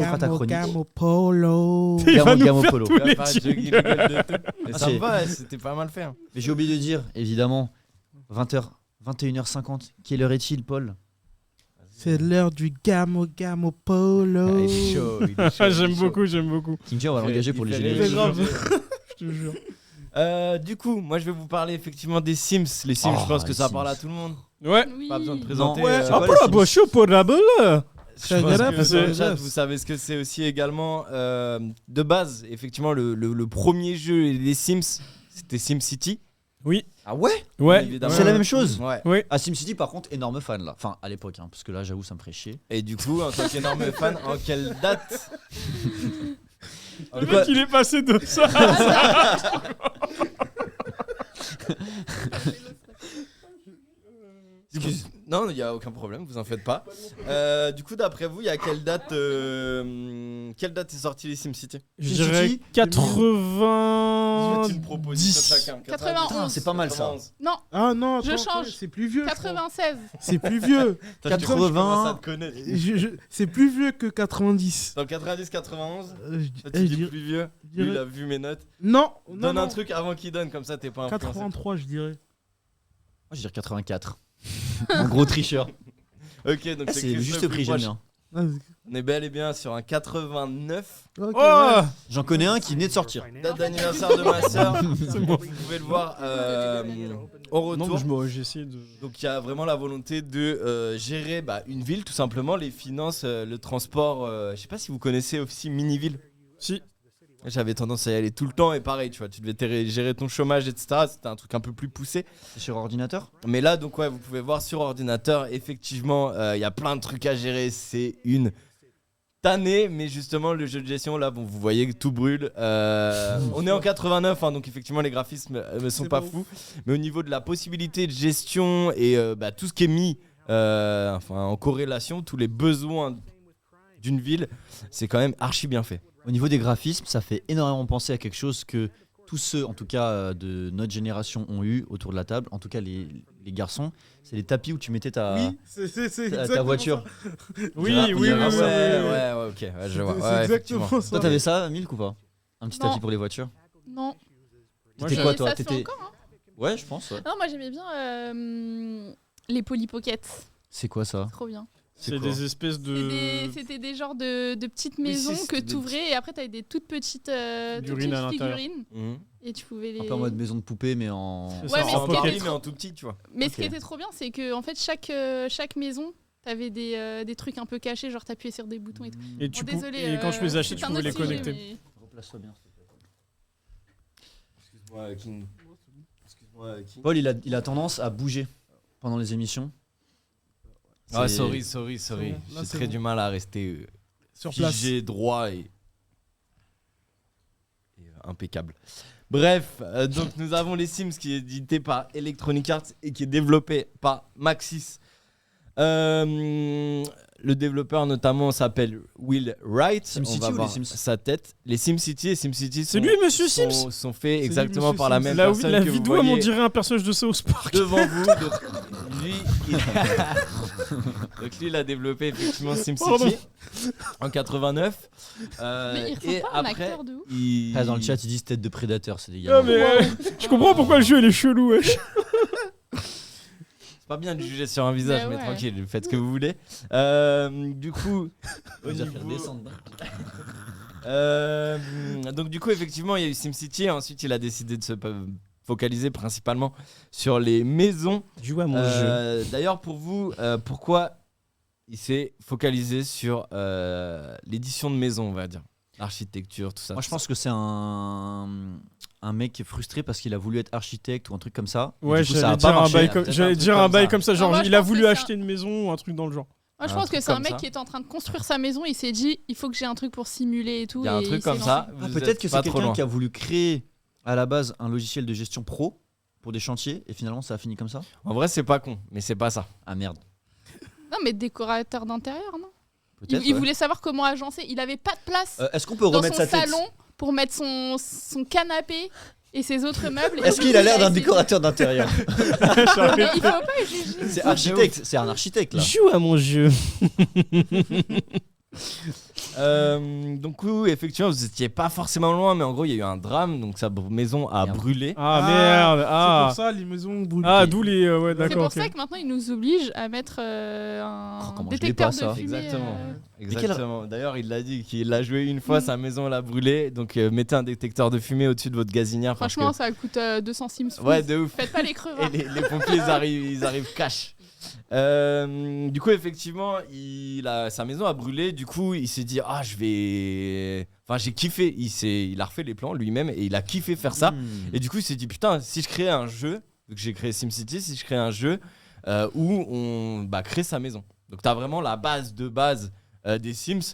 fera ta chronique. Gamo Polo. Il va nous Gamo faire Polo. tous les Pas de jingles. jingle de tout. Et Ah, ça c'est- me va, c'était pas mal fait. Hein. Mais j'ai oublié de dire, évidemment, 20h, 21h50. Quelle heure est-il, Paul? C'est l'heure du Gamo Polo. Ah, il est chaud, il est chaud, Ah, il est j'aime chaud. beaucoup, j'aime beaucoup. Kinja, on va l'engager pour les Il fait génériques. rire. Je te jure. Du coup, moi je vais vous parler effectivement des Sims. Les Sims, Oh, je pense que les ça Sims. parle à tout le monde. Ouais. Oui. Pas besoin de présenter. Ouais, c'est Ah, quoi, pour les la Sims boche, pour la bolle. Je pense Chagrin, que c'est- dans le chat, vous savez ce que c'est aussi également. De base, effectivement, le premier jeu des Sims, c'était SimCity. Oui. Ah ouais? Ouais. Évidemment. C'est la même chose. Ouais. Oui. Ah, SimCity, par contre, énorme fan là. Enfin, à l'époque, hein, parce que là, j'avoue, ça me ferait chier. Et du coup, en tant qu'énorme fan, en quelle date Le mec, il est passé de ça. Non, il n'y a aucun problème, vous en faites pas. Du coup, d'après vous, il y a quelle date est sorti les SimCity? Je dirais SimCity, 80. Une proposition chacun. 91. Putain, c'est pas mal ça. 91. Non, Ah non, Je attends, change. c'est plus vieux. je crois. 96. C'est plus vieux. Putain, je commence 80. à te connaître. C'est plus vieux que 90. Dans 90-91, Je tu dis dirais- plus vieux. je dirais- Lui, il a vu mes notes. Non, non, Donne un non. truc avant qu'il donne, comme ça t'es pas influencé. 83, je dirais. Moi, je dirais 84. En gros tricheur. Ok, donc Ah, c'est le Christophe juste plus prix, j'aime proche. bien. Ah, On est bel et bien sur un 89. ok, Oh ouais. J'en connais un qui venait de sortir. Date d'anniversaire de ma soeur. Vous pouvez le voir au retour. Non, mais j'ai essayé de. Donc il y a vraiment la volonté de gérer une ville, tout simplement, les finances, le transport. Je sais pas si vous connaissez aussi Miniville. Si. J'avais tendance à y aller tout le temps et pareil, tu vois, tu devais gérer ton chômage, etc. C'était un truc un peu plus poussé. C'est sur ordinateur? Mais là, donc ouais, vous pouvez voir sur ordinateur, effectivement, il y a plein de trucs à gérer. C'est une tannée, mais justement, le jeu de gestion, là, bon, vous voyez que tout brûle. On est en 89, hein, donc effectivement, les graphismes ne sont C'est pas bon. fous. Mais au niveau de la possibilité de gestion et tout ce qui est mis en corrélation, tous les besoins d'une ville, c'est quand même archi bien fait. Au niveau des graphismes, ça fait énormément penser à quelque chose que tous ceux, en tout cas de notre génération, ont eu autour de la table. En tout cas, les garçons, c'est les tapis où tu mettais ta, Oui, c'est ta exactement voiture. ça. Oui, Ah, oui, oui, oui, ah oui, ouais, ok, ouais, je vois. C'est Ouais, exactement effectivement. ça. Toi, t'avais ça, Milk, ou pas? Un petit Non. tapis pour les voitures? Non. Moi, T'étais j'ai- quoi, Et toi? ça se fait T'étais... encore, hein. Ouais, je pense. Ouais. Non, moi j'aimais bien les Polly Pocket. C'est quoi ça? Trop bien. C'est quoi des espèces de. C'était des genres de petites Oui, maisons si, que c'était des t'ouvrais et après t'avais des toutes petites Figurines à l'intérieur. figurines Mhm. et tu pouvais les. Un peu en mode maison de poupée, mais en. C'est Ouais, ça, mais en ce qui pocket. était mais en tout petit, tu vois. Mais Ok. ce qui était trop bien, c'est que en fait chaque maison t'avais des trucs un peu cachés, genre t'appuyais sur des boutons et tout. Et, Bon, désolé, et quand je les achetais, c'est tu un pouvais les autre sujet, connecter. mais- Replace-toi bien, s'il te plaît. Excuse-moi, King. Excuse-moi, King. Paul, il a tendance à bouger pendant les émissions. Ah, C'est- sorry. C'est bon, là, J'ai c'est très bon. du mal à rester Sur place. figé, droit et impeccable. Bref, donc nous avons les Sims qui est édité par Electronic Arts et qui est développé par Maxis. Le développeur notamment s'appelle Will Wright. SimCity On va ou les voir Sims sa tête. Les SimCity et SimCity C'est lui, Monsieur Sims sont faits lui, exactement Monsieur par la Sims. même La, personne la que vous vidéo, on voyez dirait un personnage de South Park. devant vous. Donc, lui, il a développé effectivement SimCity Pardon. en 89. Mais il ressemble et pas à un après, acteur de ouf. il... Ah, dans le chat, ils disent tête de prédateur, c'est des Ah, gars. mais je comprends pourquoi le jeu il est chelou, wesh. C'est pas bien de juger sur un visage, Mais mais ouais. tranquille, faites ce que vous voulez. Du coup, au Ils vont faire niveau- descendre. donc du coup, effectivement, il y a eu SimCity. Et ensuite, il a décidé de se focaliser principalement sur les maisons. Joue à mon D'ailleurs, pour vous, pourquoi il s'est focalisé sur l'édition de maison, on va dire, l'architecture, tout ça. Moi, je pense que c'est un mec qui est frustré parce qu'il a voulu être architecte ou un truc comme ça. Et Ouais, du coup, ça a j'allais pas dire un marché. bail Peut-être comme, un j'allais truc dire comme un bail ça. comme ça, genre moi, je il a pense voulu que c'est acheter une maison ou un truc dans le genre. Moi je Un pense que truc c'est un comme mec ça. qui était en train de construire sa maison, il s'est dit il faut que j'ai un truc pour simuler et tout. Il y a un et truc il s'est comme ça. lancé. Ah, vous peut-être êtes que pas c'est trop quelqu'un loin. qui a voulu créer à la base un logiciel de gestion pro pour des chantiers et finalement ça a fini comme ça. En vrai, c'est pas con, mais c'est pas ça. Ah merde. Non mais décorateur d'intérieur, non Peut-être. il ouais. voulait savoir comment agencer, il avait pas de place Est-ce qu'on peut dans remettre son sa tête salon pour mettre son canapé et ses autres meubles. Est-ce qu'il a l'air d'un essayé- décorateur d'intérieur? Mais il faut pas juger. C'est architecte, c'est un architecte là. Joue à mon jeu. Donc oui, effectivement, vous étiez pas forcément loin, mais en gros, il y a eu un drame, donc sa maison a Merde. brûlé. Ah merde. C'est Ah. pour ça, les maisons brûlent. Ah, d'où les. Ouais, C'est d'accord. pour ok. ça que maintenant ils nous obligent à mettre un Oh, comment je l'ai détecteur pas, ça. de fumée. Exactement. quel- Exactement. D'ailleurs, il l'a dit qu'il l'a joué une fois, sa maison l'a brûlé, donc mettez un détecteur de fumée au-dessus de votre gazinière. parce Franchement, ça coûte 200 Sims. que... Ouais, de ouf. Faites pas les Et crevards. les pompiers, ils arrivent cash. Du coup, effectivement, sa maison a brûlé. Du coup, il s'est dit j'ai kiffé. Il a refait les plans lui-même et il a kiffé faire ça. Et du coup, il s'est dit putain, si je créais un jeu, donc j'ai créé SimCity, si je créais un jeu où on crée sa maison. Donc t'as vraiment la base des Sims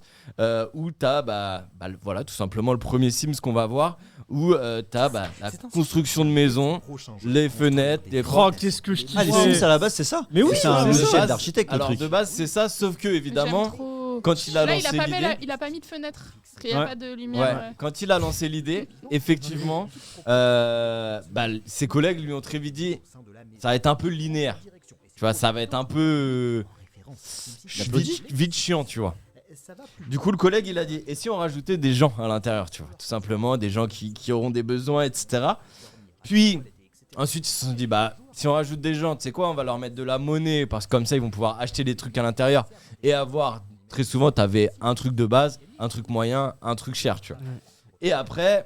où t'as voilà tout simplement le premier Sims qu'on va voir où t'as la construction de maison, les fenêtres, les Oh, portes. qu'est-ce que je kiffe. Ah, les Sims à la base, c'est ça. Mais oui, c'est un c'est ça. logiciel d'architecte le Alors truc. de base c'est ça, sauf que J'aime évidemment trop. quand il a Là, lancé l'idée, il a pas mis de fenêtre. Parce qu'il n'y a Ouais. pas de lumière. ouais, quand il a lancé l'idée, effectivement, ses collègues lui ont très vite dit, ça va être un peu linéaire. Tu vois, ça va être un peu vite chiant, tu vois. Du coup, le collègue, il a dit, et si on rajoutait des gens à l'intérieur, tu vois, tout simplement, des gens qui auront des besoins, etc. Puis, ensuite, ils se sont dit, si on rajoute des gens, tu sais quoi, on va leur mettre de la monnaie, parce que comme ça, ils vont pouvoir acheter des trucs à l'intérieur et avoir, très souvent, t'avais un truc de base, un truc moyen, un truc cher, tu vois. Et après,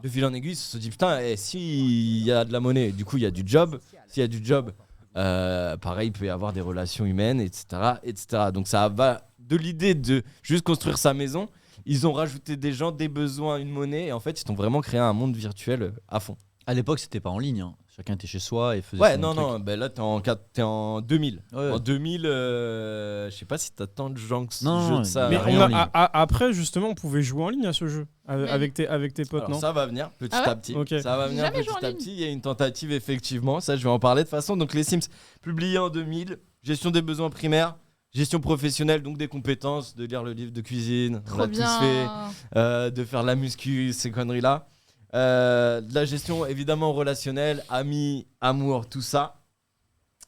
de fil en aiguille, ils se sont dit, putain, s'il y a de la monnaie, du coup, il y a du job. S'il y a du job, pareil, il peut y avoir des relations humaines, etc., etc. Donc ça va de l'idée de juste construire sa maison. Ils ont rajouté des gens, des besoins, une monnaie, et en fait, ils ont vraiment créé un monde virtuel à fond. À l'époque, c'était pas en ligne. Hein. Chacun était chez soi et faisait Ouais, son non, truc. non, là, t'es en 2000. Ouais. En 2000, je sais pas si t'as tant de gens que ce Non, jeu non, de ça. Mais y a rien en ligne. après, justement, on pouvait jouer en ligne à ce jeu avec tes potes, Alors, non? ça va venir petit Ah ouais à petit. Ok. Ça va venir Jamais joué petit en à ligne. petit. Il y a une tentative effectivement. Ça, je vais en parler de toute façon. Donc les Sims publiés en 2000, gestion des besoins primaires, gestion professionnelle, donc des compétences, de lire le livre de cuisine, on Trop l'a tous bien. fait, de faire de la muscu, ces conneries là. De la gestion évidemment relationnelle, amis, amour, tout ça.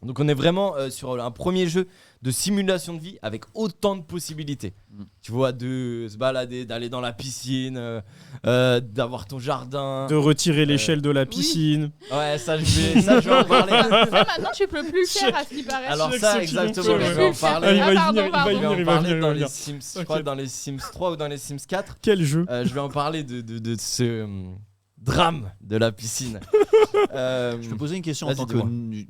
Donc on est vraiment sur un premier jeu de simulation de vie avec autant de possibilités. Tu vois, de se balader, d'aller dans la piscine, d'avoir ton jardin. De retirer l'échelle de la piscine. Ouais, ça je vais en parler. Ça, maintenant, tu peux plus le faire à ce qui paraît. Alors sais que ça, c'est exactement, financier, je vais en ouais. parler. Ah, il va y pardon, venir, pardon. Je vais en il va parler venir, dans il va les venir. Sims, je Ok. crois dans les Sims 3 ou dans les Sims 4. Quel jeu? Je vais en parler de ce drame de la piscine. Je peux poser une question en Vas-y, tant que dis-moi.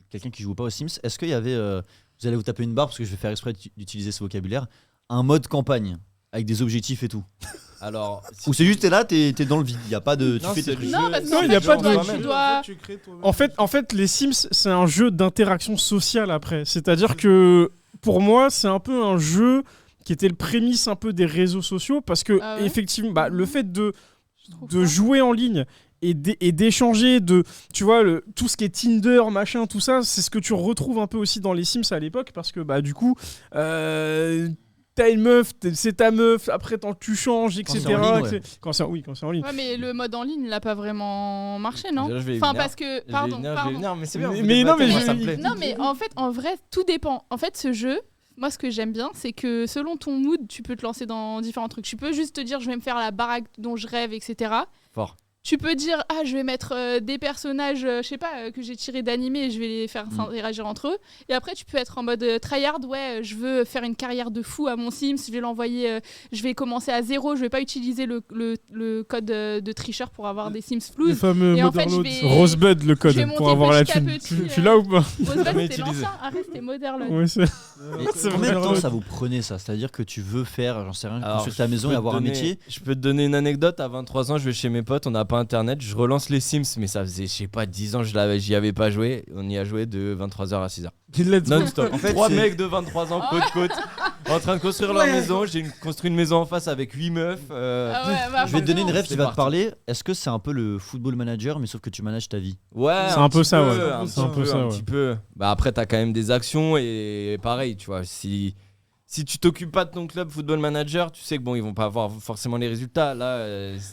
quelqu'un qui joue pas aux Sims. Est-ce qu'il y avait, vous allez vous taper une barre parce que je vais faire exprès d'utiliser ce vocabulaire, un mode campagne avec des objectifs et tout. Alors, Ou c'est juste t'es là, t'es dans le vide, y a pas de, tu Non, fais c'est tes trucs. le Non, jeu. parce Non, qu'en il y a fait, pas tu de- dois- tu dois. Tu crées toi-même. En fait, les Sims, c'est un jeu d'interaction sociale après. C'est-à-dire que pour moi, c'est un peu un jeu qui était le prémisse un peu des réseaux sociaux parce que Ah ouais effectivement, le fait de Je trouve de pas. jouer en ligne et d'échanger, tu vois, tout ce qui est Tinder, machin, tout ça, c'est ce que tu retrouves un peu aussi dans les Sims à l'époque, parce que du coup, t'as une meuf, c'est ta meuf, après tu changes, etc. c'est en ligne, ouais. Quand c'est en ligne. Ouais, mais le mode en ligne, il n'a pas vraiment marché, non? Déjà, je vais y Enfin, venir. parce que. Je vais y Pardon, venir, pardon. mais c'est bien. Mais vous non, mais débattez, moi, je- ça me plaît. Non, mais en vrai, tout dépend. En fait, ce jeu, moi, ce que j'aime bien, c'est que selon ton mood, tu peux te lancer dans différents trucs. Tu peux juste te dire, je vais me faire la baraque dont je rêve, etc. Fort. Tu peux dire, je vais mettre des personnages, je sais pas, que j'ai tirés d'animé et je vais les faire interagir entre eux. Et après, tu peux être en mode tryhard, ouais, je veux faire une carrière de fou à mon Sims, je vais l'envoyer, je vais commencer à zéro, je vais pas utiliser le code de tricheur pour avoir des Sims Les floues. fameux Et en fait, Modern je Loads. vais- Rosebud, le je vais code, monter pour avoir la petit à thune. petit, Tu l'as ou pas? Rosebud, Jamais c'était utilisé. l'ancien, arrête, c'était moderne. Ouais, c'est- Mais C'est combien de vrai. temps ça vous prenait ça? C'est-à-dire que tu veux faire, j'en sais rien, Alors, construire ta je maison peux et te avoir un donner- métier. Je peux te donner une anecdote. À 23 ans, je vais chez mes potes, on n'a pas internet. Je relance les Sims, mais ça faisait, je sais pas, 10 ans j'y avais pas joué. On y a joué de 23h à 6h. Let's go. Non-stop. En fait, 3 c'est- mecs de 23 ans, côte côte, en train de construire leur maison. J'ai construit une maison en face avec 8 meufs. Ah ouais, bah, Je vais te donner une forcément. rêve qui C'est va te parti. parler. Est-ce que c'est un peu le football manager, mais sauf que tu manages ta vie? Ouais, C'est un peu petit ça, peu, ouais. Un C'est un petit peu peu, ça, un ouais. petit peu. Bah après, t'as quand même des actions et pareil, tu vois. Si tu t'occupes pas de ton club football manager, tu sais que bon, ils vont pas avoir forcément les résultats. Là,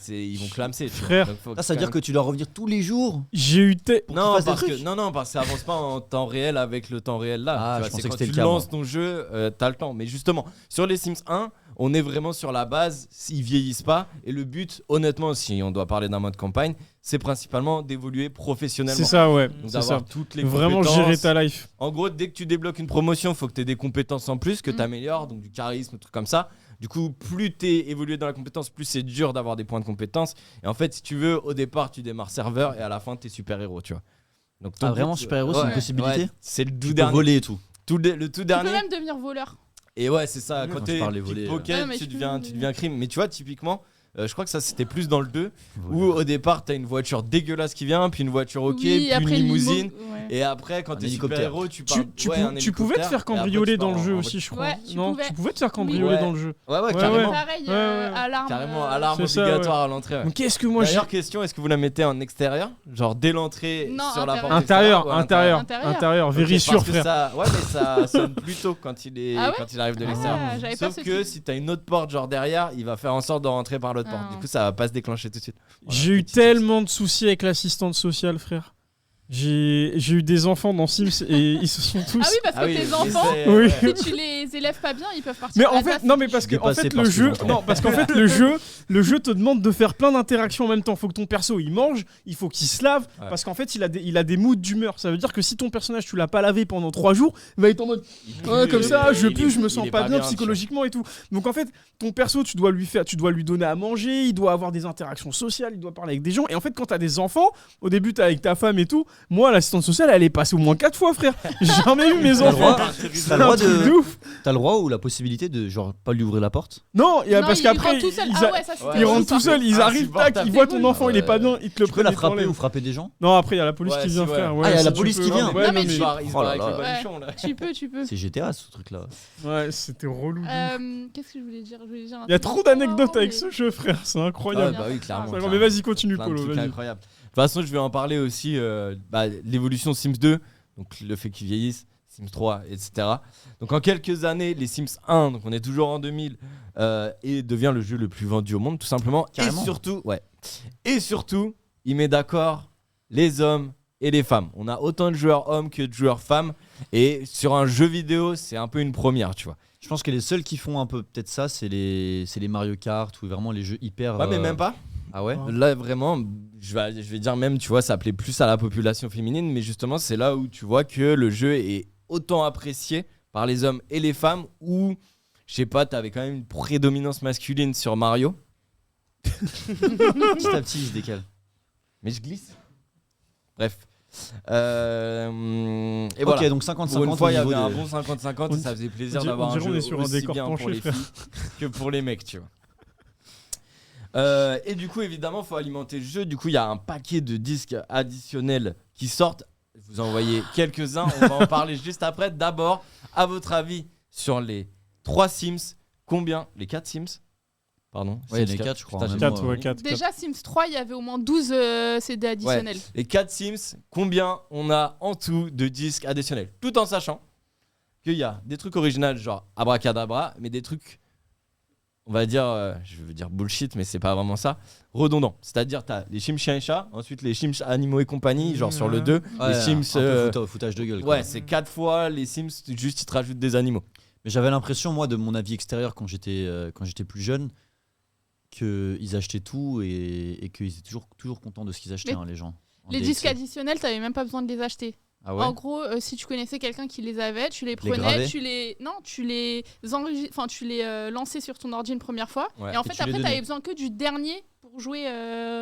ils vont clamser. tu vois. Frère. Donc, faut Ça veut quand dire même- que tu dois revenir tous les jours J'ai eu pour qu'il Non, fasse des parce que trucs. non, parce que ça avance pas en temps réel avec le temps réel là. Ah, Tu je vois, pensais c'est que quand c'était tu le cas, lances moi. ton jeu, t'as le temps. Mais justement, sur les Sims 1, on est vraiment sur la base, s'ils vieillissent pas. Et le but, honnêtement, si on doit parler d'un mode campagne, c'est principalement d'évoluer professionnellement. C'est ça, ouais. Donc C'est d'avoir ça. toutes les Vraiment compétences. gérer ta life. En gros, dès que tu débloques une promotion, il faut que tu aies des compétences en plus que tu améliores, donc du charisme, des trucs comme ça. Du coup, plus tu es évolué dans la compétence, plus c'est dur d'avoir des points de compétence. Et en fait, si tu veux, au départ, tu démarres serveur et à la fin, tu es super-héros, tu vois. Donc, ton Vraiment but, super-héros, c'est une Ouais. possibilité. ouais, c'est le Tu tout peux dernier. voler et tout. Le tout Tu dernier. peux même devenir voleur. Et ouais, c'est ça. Quand Quand tu t'es parles des volets, pickpocket, Ouais, mais tu je peux- deviens crime. Mais tu vois, typiquement, je crois que ça c'était plus dans le 2 où au départ, t'as une voiture dégueulasse qui vient, puis une voiture ok, Oui, puis après une le limousine. ouais. Et après, quand Un t'es hélicoptère. super-héros, tu pars. Tu ouais, un tu pouvais te hélicoptère, faire et après, cambrioler tu pars dans le en- jeu en aussi, je crois. Ouais, tu Non, pouvais. tu pouvais te faire cambrioler Ouais. dans le jeu. Ouais, ouais, Ouais, carrément. ouais. Pareil, Ouais, ouais. alarme. Carrément, alarme C'est ça, obligatoire à l'entrée. ouais. Donc qu'est-ce que moi j'ai. D'ailleurs, question, est-ce que vous la mettez en extérieur? Genre dès l'entrée Non, sur la porte intérieur. extérieure ou à Intérieur, Intérieur. intérieur, Ok, very parce sûr, que frère. ça, ouais, mais ça sonne plus tôt quand il Ah ouais arrive de l'extérieur. Ah, j'avais pas Sauf ce que truc. si t'as une autre porte genre derrière, il va faire en sorte de rentrer par l'autre Ah. porte. Du coup, ça va pas se déclencher tout de suite. Voilà, J'ai eu petit tips. tellement de soucis avec l'assistante sociale, frère. J'ai eu des enfants dans Sims et ils se sont tous. Ah oui, parce que Ah oui, tes mais enfants, c'est- Oui. ouais. si tu les élèves pas bien, ils peuvent partir. Mais à en la fait, place. non, mais parce que en Dépassé fait par le ce qu'ils jeu, entendent. non, parce qu'en fait le jeu te demande de faire plein d'interactions en même temps. Faut que ton perso il mange, il faut qu'il se lave, Ouais. parce qu'en fait il a des moods d'humeur. Ça veut dire que si ton personnage tu l'as pas lavé pendant 3 jours, il va être en mode ouais, comme ça, je pue, je me sens pas bien psychologiquement et tout. Donc en fait, ton perso, tu dois lui donner à manger, il doit avoir des interactions sociales, il doit parler avec des gens. Et en fait, quand t'as des enfants, au début t'es avec ta femme et tout. Moi, l'assistante sociale, elle est passée au moins 4 fois, frère. J'ai jamais vu mes T'as le enfants. droit- C'est t'as le un droit truc de- ouf. T'as le droit ou la possibilité de genre pas lui ouvrir la porte? Non, Non, parce ils qu'après rentrent tout seuls. ils Ah ouais, ça c'était Ouais. ils relou, rentrent ça. tout seuls, ils arrivent, tac, Insupportable. ils voient ton enfant, il est Ouais. pas bien, ils te le Tu peux la prennent, ils frapper t'enlèvent. ou frapper des gens? Non, après il y a la police Ouais, qui si, vient, ouais. frère. Ah, il y a si la tu police peux. qui vient. Ouais, Non, non, mais mais- Il se barre Oh là avec là. le baluchon là. Tu peux. C'est GTA ce truc là. Ouais, c'était relou. Qu'est-ce que je voulais dire? Il y a trop d'anecdotes avec ce jeu, frère, c'est Ah, incroyable. bah oui, clairement. C'est incroyable. Mais vas-y, continue, Plein de Polo, trucs vas-y. incroyables. De toute façon, je vais en parler aussi. L'évolution Sims 2, donc le fait qu'ils vieillissent, Sims 3, etc. Donc en quelques années, les Sims 1, donc on est toujours en 2000, et devient le jeu le plus vendu au monde, tout simplement. Carrément. Et surtout, il met d'accord les hommes et les femmes. On a autant de joueurs hommes que de joueurs femmes. Et sur un jeu vidéo, c'est un peu une première, tu vois. Je pense que les seuls qui font un peu peut-être ça, c'est les Mario Kart ou vraiment les jeux hyper. Ouais, mais même pas. Ah ouais. Là, vraiment, je vais dire même, tu vois, ça plaît plus à la population féminine, mais justement, c'est là où tu vois que le jeu est autant apprécié par les hommes et les femmes, où, je sais pas, t'avais quand même une prédominance masculine sur Mario. Petit à petit, il se décale. Mais je glisse. Bref. Et Ok, voilà. donc 50-50. Pour une fois, il y au niveau avait un de- bon 50-50 et ça faisait plaisir on d'avoir un dirait on jeu est sur un aussi décor bien pour penché, les frère. filles que pour les mecs, tu vois. Et du coup, évidemment, il faut alimenter le jeu. Du coup, il y a un paquet de disques additionnels qui sortent. Vous en voyez quelques-uns. On va en parler juste après. D'abord, à votre avis, sur les 3 Sims, combien? Les 4 Sims? Pardon. Ouais, Sims les 4, je crois. Putain, même j'ai- 4, moi, ouais, 4. Déjà, Sims 3, il y avait au moins 12 CD additionnels. Les 4 Sims, combien on a en tout de disques additionnels? Tout en sachant qu'il y a des trucs originaux, genre abracadabra, mais des trucs, on va dire, je veux dire bullshit, mais c'est pas vraiment ça, redondants. C'est-à-dire, t'as les Sims chiens et chats, ensuite les Sims animaux et compagnie, genre sur le 2. Ouais, les Sims. un peu foutage de gueule. quoi. Ouais, c'est 4 fois les Sims, juste ils te rajoutent des animaux. Mais j'avais l'impression, moi, de mon avis extérieur quand j'étais plus jeune, qu'ils achetaient tout et qu'ils étaient toujours contents de ce qu'ils achetaient, Mais hein, les gens. en Les DLC. disques additionnels, t'avais même pas besoin de les acheter. Ah ouais. En gros, si tu connaissais quelqu'un qui les avait, tu les gravais. prenais, tu les lançais sur ton ordi une première fois. Ouais, Et en et fait, tu les après, donnais. t'avais besoin que du dernier pour jouer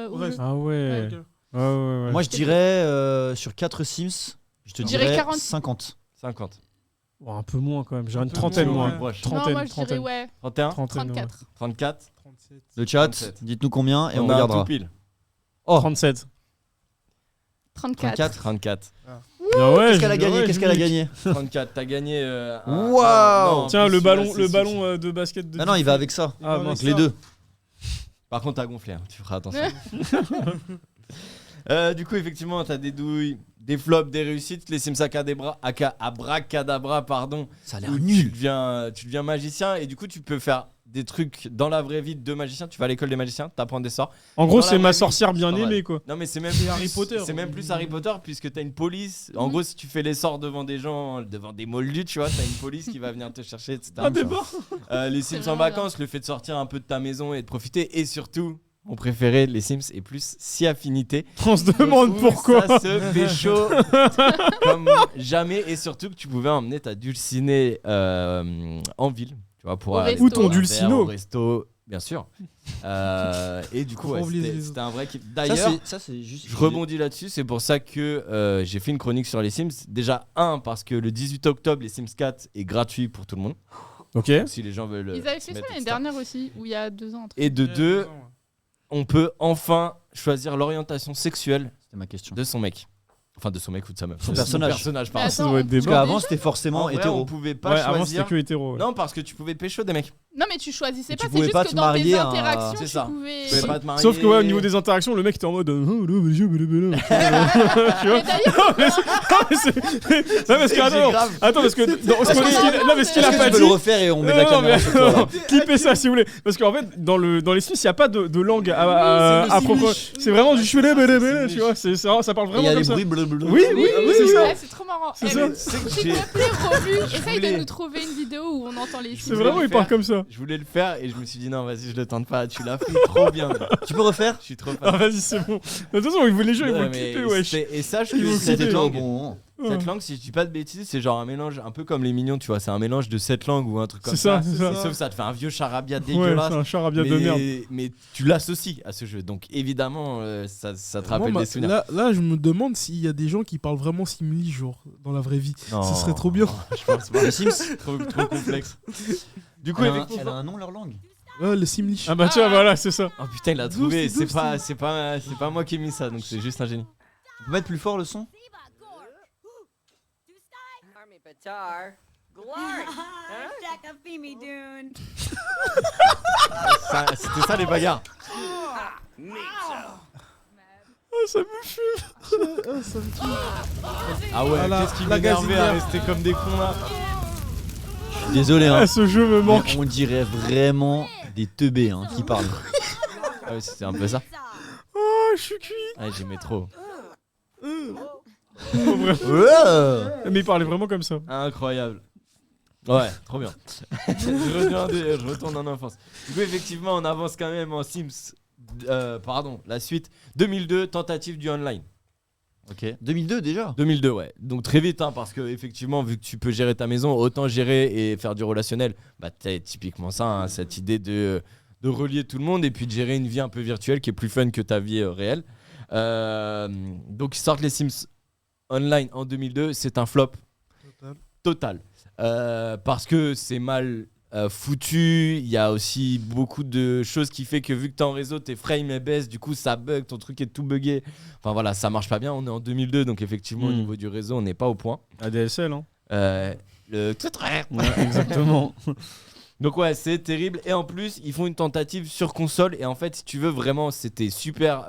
au Ouais, jeu. Ah ouais. Ok. Ouais. Moi, je dirais sur 4 Sims, je te Je dirais dirais 40. 50. 50. Bon, un peu moins quand même, j'ai une peu trentaine moins, moi. ouais. Proche. Non, Trentaine, moi, je dirais trentaine. ouais, 31. 34. 34. 37. Le chat, 37. dites-nous combien et on, On a un regardera. tout pile. Oh, 37. 34. 34. 34. Bien ouais, Qu'est-ce qu'elle a gagné ouais, Qu'est-ce qu'elle a Julie. gagné 34. T'as gagné. Waouh. non, en Tiens, plus, le celui-là, ballon, c'est le six. ballon de basket de. Ah non, il va avec ça. Ah avec mince. Donc les deux. Par contre, t'as gonflé, hein, tu feras attention. Du coup, effectivement, t'as des douilles, des flops, des réussites. Les Sims Abracadabra, pardon. Ça a Où l'air tu nul. deviens magicien et du coup, tu peux faire des trucs dans la vraie vie de magicien. Tu vas à l'école des magiciens, t'apprends des sorts. En gros, Dans la c'est ma vraie sorcière bien pas mal. aimée, quoi. Non, mais c'est même C'est plus Harry Potter. C'est même plus Harry Potter puisque t'as une police. En gros, si tu fais les sorts devant des gens, devant des moldus, tu vois, t'as une police qui va venir te chercher, etc. Ah, t'es pas Les Sims en vraiment vacances, le fait de sortir un peu de ta maison et de profiter, et surtout, mon préféré, les Sims, et plus si affinité. On se demande Où pourquoi. Ça se fait chaud comme jamais, et surtout que tu pouvais emmener ta dulcinée en ville, tu vois, pour Au aller resto. Où ton boire un dulcino verre au resto, bien sûr. Et du coup, ouais, c'était un vrai kiff. D'ailleurs, Ça, c'est juste. je rebondis là-dessus, c'est pour ça que j'ai fait une chronique sur les Sims. Déjà, parce que le 18 octobre, les Sims 4 est gratuit pour tout le monde. Ok. Donc, si les gens veulent. Ils avaient s'y fait ça mettre, l'année etc. dernière aussi, ou il y a 2 ans. un truc. Et de deux, on peut enfin choisir l'orientation sexuelle C'était ma question. de son mec. Enfin, de son mec ou de sa meuf. Son De personnage. Mais pardon. Ça attends, doit être on des Parce pouvait qu'avant, déjà- c'était forcément En vrai, hétéro. on pouvait pas Ouais, avant choisir. c'était que hétéro. Ouais. Non, parce que tu pouvais pécho des mecs. Non, mais tu choisissais Mais pas, tu c'est pouvais juste pas que te dans tes marier à un- interactions, C'est tu ça. pouvais. Tu pouvais pas te marier. Sauf que ouais, au niveau des interactions, le mec était en mode tu vois. Mais d'ailleurs, Non, parce que attends, parce que ce qu'il a Est-ce que pas tu peux dit. le refaire et on met la Non, caméra mais- sur toi là. Clippez ça si vous voulez. Parce qu'en fait, dans les Sims, il n'y a pas de langue à propos. C'est vraiment du choulet, tu vois. Ça parle Il y vraiment a comme les ça. bruits bleu. Oui, c'est ça. ouais, c'est trop marrant. C'est Eh, ça. mais S'il te plaît, Romu, essaye de nous trouver une vidéo où on entend les C'est Sims. vraiment, il parle comme ça. Je voulais le faire et je me suis dit non, vas-y, je le tente pas. Tu l'as fait trop bien. Tu peux refaire Je suis trop Ah, fan. vas-y, c'est bon. De toute façon, les gens, ils vont Ouais, le mais clipper, wesh. et sache Ils vont que couper, cette au langue, bon. cette langue, si je dis pas de bêtises, c'est genre un mélange un peu comme les mignons, tu vois. C'est un mélange de 7 langues ou un truc comme C'est ça, ça. c'est ça. Sauf que ça te fait un vieux charabia Ouais, dégueulasse. c'est un charabia de merde. Mais tu l'associes à ce jeu, donc évidemment ça te rappelle Moi, des souvenirs. là, je me demande s'il y a des gens qui parlent vraiment simili, genre, dans la vraie vie. Non, Ce serait trop bien. Je pense pas. Les Sims, trop complexe. Du coup, elle a effectivement. un nom leur langue. Ouais, le simili. Ah bah tiens, voilà, c'est ça. Oh putain, il l'a trouvé. C'est doux, C'est pas moi qui ai mis ça, donc c'est juste un génie. Tu peux mettre plus fort le son? Army Batar. Glart. Fimi Dune. C'était ça les bagarres. Ah, ça me fume. Ah ouais, Voilà, qu'est-ce qui la m'énervait à gazinière. rester comme des cons là. Désolé, hein. Ah, ce jeu me Mais manque. on dirait vraiment des teubés hein, qui parlent. Ah ouais, c'était un peu ça. Oh, je suis cuit. Ah, j'aimais trop. Oh, bref. Ouais. Mais il parlait vraiment comme ça. Incroyable. Ouais, trop bien. je retourne en enfance. Du coup, effectivement, on avance quand même en Sims. La suite. 2002, tentative du online. Ok. 2002 déjà. 2002, ouais. Donc très vite, hein, parce que effectivement, vu que tu peux gérer ta maison, autant gérer et faire du relationnel. Bah, t'as typiquement ça, hein, cette idée de relier tout le monde et puis de gérer une vie un peu virtuelle qui est plus fun que ta vie réelle. Donc ils sortent les Sims Online en 2002, c'est un flop total. Parce que c'est mal foutu, il y a aussi beaucoup de choses qui fait que vu que t'es en réseau, tes frames baissent, du coup ça bug, ton truc est tout buggé. Enfin voilà, ça marche pas bien, on est en 2002, donc effectivement au niveau du réseau, on n'est pas au point. ADSL, hein. Exactement. Donc ouais, c'est terrible. Et en plus, ils font une tentative sur console. Et en fait, si tu veux, vraiment, c'était super.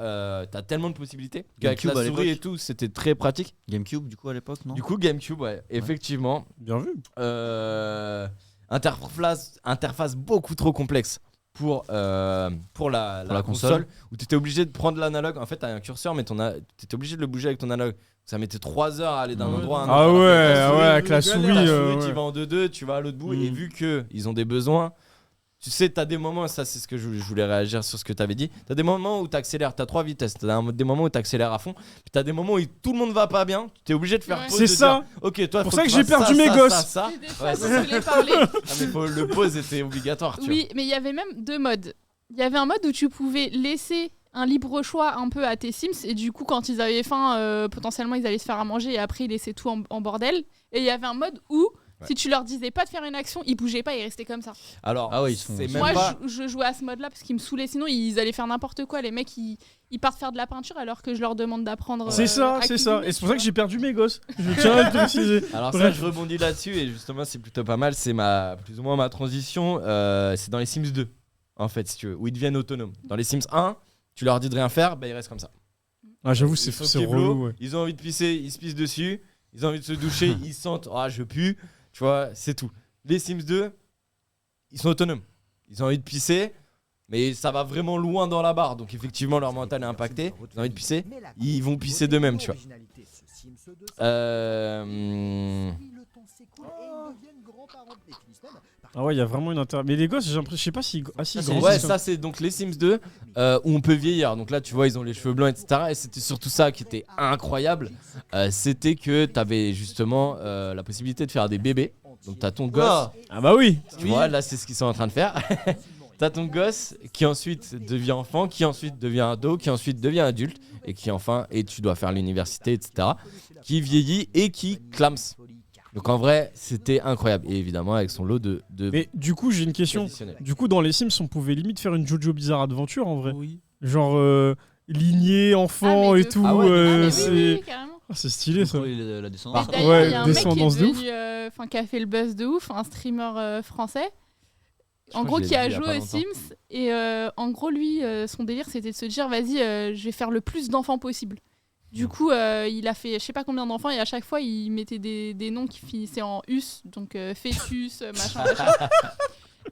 T'as tellement de possibilités qu'avec GameCube la à souris et l'époque. tout, c'était très pratique. GameCube du coup à l'époque, non? Du coup, GameCube, ouais, effectivement. Bien vu. Interface beaucoup trop complexe pour la console, où tu étais obligé de prendre l'analogue. En fait, tu as un curseur, mais tu étais obligé de le bouger avec ton analogue. Ça mettait 3 heures à aller d'un endroit à un autre. Ah ouais, Alors que avec la souris. la souris, ouais. tu vas en 2-2, tu vas à l'autre bout. Et vu qu'ils ont des besoins, tu sais, tu as des moments, ça c'est ce que je voulais réagir sur ce que tu avais dit. Tu as des moments où tu accélères, tu as 3 vitesses. Tu as des moments où tu accélères à fond. Puis tu as des moments où tout le monde va pas bien. Tu es obligé de faire Ouais. pause. C'est de ça. dire, ok, toi, Pour faut ça que tu j'ai fasses perdu mes ça, gosses. ça. C'est des fois Ouais, dont je voulais parler. Ah, mais le pause était obligatoire. Tu Oui, mais il y avait même 2 modes. Il y avait un mode où tu pouvais laisser un libre choix un peu à tes Sims et du coup quand ils avaient faim potentiellement ils allaient se faire à manger et après ils laissaient tout en bordel. Et il y avait un mode où si tu leur disais pas de faire une action, ils bougeaient pas, ils restaient comme ça. Alors, Ah ouais, ils sont- c'est même Moi pas. je jouais à ce mode là parce qu'ils me saoulaient, sinon ils allaient faire n'importe quoi. Les mecs ils partent faire de la peinture alors que je leur demande d'apprendre. C'est ça, à c'est ça. cuisiner, Et c'est pour tu ça que j'ai perdu mes gosses. Je tiens à le préciser. Alors ça, Bref. je rebondis là-dessus et justement, c'est plutôt pas mal. C'est plus ou moins ma transition. C'est dans les Sims 2, en fait, si tu veux, où ils deviennent autonomes. Dans les Sims 1, tu leur dis de rien faire, bah, ils restent comme ça. Ah, j'avoue, Ils c'est sont relou. keblo, Ouais. Ils ont envie de pisser, ils se pissent dessus. Ils ont envie de se doucher, ils sentent, ah, je pue. Tu vois, c'est tout. Les Sims 2, ils sont autonomes. Ils ont envie de pisser, mais ça va vraiment loin dans la barre. Donc effectivement, leur mental est impacté. Ils ont envie de pisser, ils vont pisser d'eux-mêmes, tu vois. Ah ouais, il y a vraiment une intérêt. Mais les gosses, j'ai l'impression, je sais pas si. Ah si, c'est Ouais, ça c'est donc les Sims 2 où on peut vieillir. Donc là, tu vois, ils ont les cheveux blancs, etc. Et c'était surtout ça qui était incroyable. C'était que t'avais justement la possibilité de faire des bébés. Donc t'as ton gosse. Ah bah oui. Tu vois, là c'est ce qu'ils sont en train de faire. T'as ton gosse qui ensuite devient enfant, qui ensuite devient ado, qui ensuite devient adulte et qui enfin, et tu dois faire l'université, etc. Qui vieillit et qui clams. Donc en vrai, c'était incroyable. Et évidemment, avec son lot de Mais du coup, j'ai une question. additionnels. Du coup, dans les Sims, on pouvait limite faire une Jojo Bizarre Adventure en vrai. Oui. Genre lignée, enfant Ah, mais et de tout. fou. Ah ouais, Ah, mais c'est oui, carrément. Ah, c'est stylé ça. La descendance. Et d'ailleurs, Ouais, il y a un mec qui est descendance de ouf. devenu, qui a fait le buzz de ouf, un streamer français. Je En crois gros, que je qui l'ai a vu il y a joué pas aux longtemps. Sims. Et en gros, lui, son délire, c'était de se dire, vas-y, je vais faire le plus d'enfants possible. Du coup, il a fait je sais pas combien d'enfants et à chaque fois, il mettait des noms qui finissaient en us, donc fœtus, machin.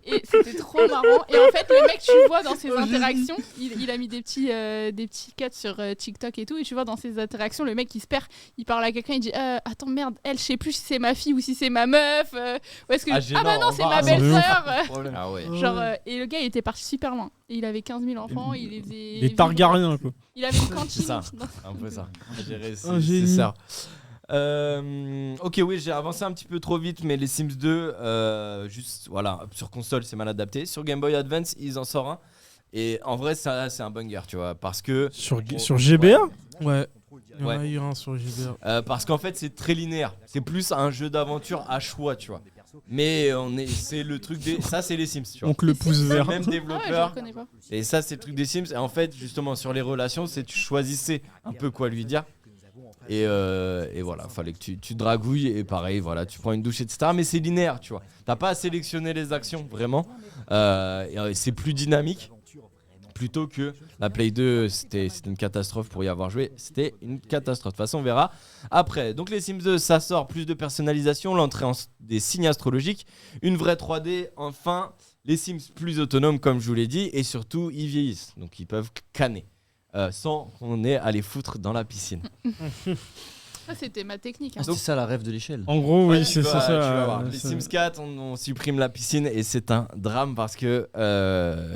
Et c'était trop marrant. Et en fait, le mec, tu vois dans ses interactions, il a mis des petits cuts sur TikTok et tout. Et tu vois dans ses interactions, le mec, il se perd. Il parle à quelqu'un, il dit attends, merde, elle, je sais plus si c'est ma fille ou si c'est ma meuf. Ou est-ce que gênant, bah non, c'est ma embarrassant. belle-sœur. Ah ouais. Genre, et le gars, il était parti super loin. Et il avait 15 000 enfants. Il les faisait. Les Targaryens quoi. Il avait une cantine. C'est ça. Un peu ça. Gérer, Un c'est génie. ça. Ok, oui, j'ai avancé un petit peu trop vite, mais les Sims 2, juste voilà, sur console, c'est mal adapté. Sur Game Boy Advance, ils en sortent un. Et en vrai, ça, c'est un banger, tu vois, parce que Sur GBA. Ouais. Il y en Ouais. a eu un sur GBA. parce qu'en fait, c'est très linéaire. C'est plus un jeu d'aventure à choix, tu vois. Mais c'est le truc des, ça, c'est les Sims, tu vois. Donc le pouce vert. Même Ah ouais, je développeur. le connais pas. Et ça, c'est le truc des Sims. Et en fait, justement, sur les relations, c'est tu choisissais un peu quoi lui dire. Et voilà, fallait que tu dragouilles. Et pareil, voilà, tu prends une douche, etc. Mais c'est linéaire, tu vois. T'as pas à sélectionner les actions, vraiment. Et c'est plus dynamique. Plutôt que la Play 2, c'était une catastrophe pour y avoir joué. C'était une catastrophe. De toute façon, on verra après. Donc, les Sims 2, ça sort plus de personnalisation, l'entrée des signes astrologiques, une vraie 3D. Enfin, les Sims plus autonomes, comme je vous l'ai dit. Et surtout, ils vieillissent. Donc, ils peuvent canner sans qu'on ait à les foutre dans la piscine. Ça, c'était ma technique. Ah, hein. c'est ça la rêve de l'échelle. En gros, oui, Ouais, c'est tu ça. vas- tu vas voir. Les ça. Sims 4, on supprime la piscine et c'est un drame parce que,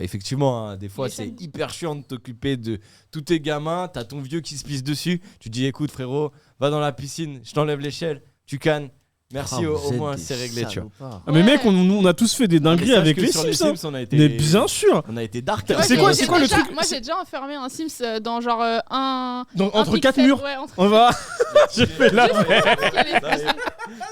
effectivement, hein, des fois, c'est L'échelle. hyper chiant de t'occuper de tous tes gamins. T'as ton vieux qui se pisse dessus. Tu dis, écoute, frérot, va dans la piscine, je t'enlève l'échelle, tu cannes. Merci, Ah, au vous êtes moins, des c'est réglé, tu vois. salopards. Ah, mais Ouais. mec, on a tous fait des dingueries Mais sache avec que les sur Sims. hein. on a été. Mais bien sûr. On a été dark. C'est hein. Moi, quoi- j'ai c'est quoi le déjà- truc Moi, j'ai déjà enfermé un Sims dans genre un. Donc, un entre quatre pixel, murs. Ouais, entre On va. J'ai fait la Non, les- mais